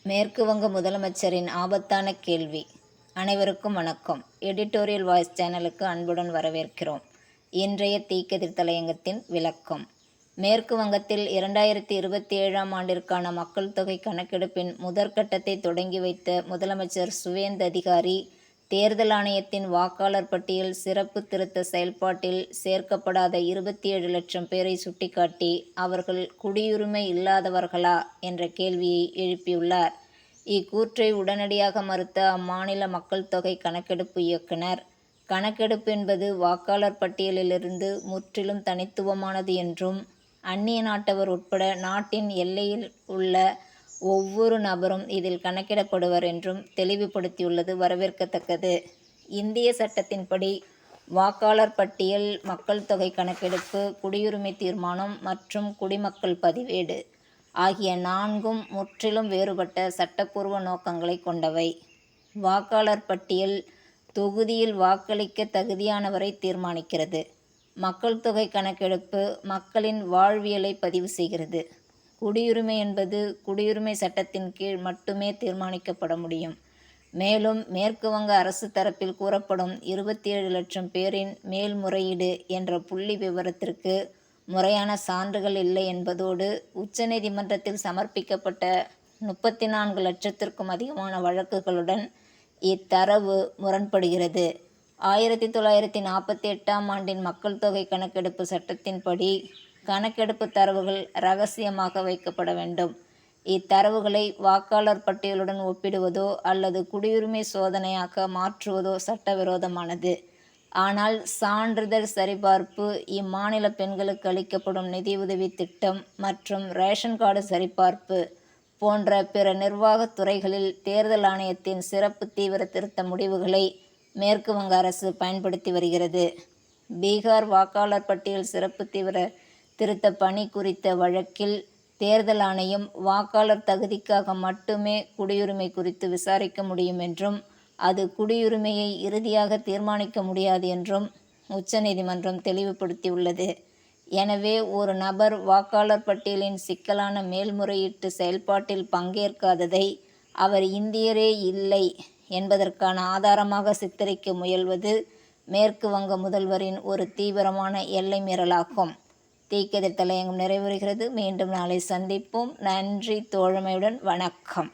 மேற்கு வங்க முதலமைச்சரின் ஆபத்தான கேள்வி. அனைவருக்கும் வணக்கம். எடிட்டோரியல் வாய்ஸ் சேனலுக்கு அன்புடன் வரவேற்கிறோம். இன்றைய தீக்கதிர் தலையங்கத்தின் விளக்கம். மேற்கு வங்கத்தில் 2027ஆம் ஆண்டிற்கான மக்கள் தொகை கணக்கெடுப்பின் முதற்கட்டத்தை தொடங்கி வைத்த முதலமைச்சர் சுவேந்து அதிகாரி, தேர்தல் ஆணையத்தின் வாக்காளர் பட்டியல் சிறப்பு திருத்த செயல்பாட்டில் சேர்க்கப்படாத 27 லட்சம் பேரை சுட்டிக்காட்டி, அவர்கள் குடியுரிமை இல்லாதவர்களா என்ற கேள்வியை எழுப்பியுள்ளார். இக்கூற்றை உடனடியாக மறுத்த அம்மாநில மக்கள் தொகை கணக்கெடுப்பு இயக்குனர், கணக்கெடுப்பு என்பது வாக்காளர் பட்டியலிலிருந்து முற்றிலும் தனித்துவமானது என்றும், அந்நிய நாட்டவர் உட்பட நாட்டின் எல்லையில் உள்ள ஒவ்வொரு நபரும் இதில் கணக்கிடப்படுவர் என்றும் தெளிவுபடுத்தியுள்ளது வரவேற்கத்தக்கது. இந்திய சட்டத்தின்படி வாக்காளர் பட்டியல், மக்கள் தொகை கணக்கெடுப்பு, குடியுரிமை தீர்மானம் மற்றும் குடிமக்கள் பதிவேடு ஆகிய நான்கும் முற்றிலும் வேறுபட்ட சட்டப்பூர்வ நோக்கங்களை கொண்டவை. வாக்காளர் பட்டியல் தொகுதியில் வாக்களிக்க தகுதியானவரை தீர்மானிக்கிறது. மக்கள் தொகை கணக்கெடுப்பு மக்களின் வாழ்வியலை பதிவு செய்கிறது. குடியுரிமை என்பது குடியுரிமை சட்டத்தின் கீழ் மட்டுமே தீர்மானிக்கப்பட முடியும். மேலும் மேற்கு வங்க அரசு தரப்பில் கூறப்படும் 27 லட்சம் பேரின் மேல்முறையீடு என்ற புள்ளி விவரத்திற்கு முறையான சான்றுகள் இல்லை என்பதோடு, உச்சநீதிமன்றத்தில் சமர்ப்பிக்கப்பட்ட 34 லட்சத்திற்கும் அதிகமான வழக்குகளுடன் இத்தரவு முரண்படுகிறது. 1948ஆம் ஆண்டின் மக்கள் தொகை கணக்கெடுப்பு சட்டத்தின்படி கணக்கெடுப்பு தரவுகள் இரகசியமாக வைக்கப்பட வேண்டும். இத்தரவுகளை வாக்காளர் பட்டியலுடன் ஒப்பிடுவதோ அல்லது குடியுரிமை சோதனையாக மாற்றுவதோ சட்டவிரோதமானது. ஆனால் சான்றிதழ் சரிபார்ப்பு, இம்மாநில பெண்களுக்கு அளிக்கப்படும் நிதியுதவி திட்டம் மற்றும் ரேஷன் கார்டு சரிபார்ப்பு போன்ற பிற நிர்வாகத் துறைகளில் தேர்தல் ஆணையத்தின் சிறப்பு தீவிர திருத்த முடிவுகளை மேற்கு வங்க அரசு பயன்படுத்தி வருகிறது. பீகார் வாக்காளர் பட்டியல் சிறப்பு தீவிர திருத்த பணி குறித்த வழக்கில் தேர்தல் ஆணையம் வாக்காளர் தகுதிக்காக மட்டுமே குடியுரிமை குறித்து விசாரிக்க முடியும் என்றும், அது குடியுரிமையை இறுதியாக தீர்மானிக்க முடியாது என்றும் உச்சநீதிமன்றம் தெளிவுபடுத்தியுள்ளது. எனவே ஒரு நபர் வாக்காளர் பட்டியலின் சிக்கலான மேல்முறையீட்டு செயல்பாட்டில் பங்கேற்காததை அவர் இந்தியரே இல்லை என்பதற்கான ஆதாரமாக சித்தரிக்க முயல்வது மேற்கு வங்க முதல்வரின் ஒரு தீவிரமான எல்லை மீறலாகும். தீக்கதிர் தலையங்கம் நிறைவுறுகிறது. மீண்டும் நாளை சந்திப்போம். நன்றி. தோழமையுடன் வணக்கம்.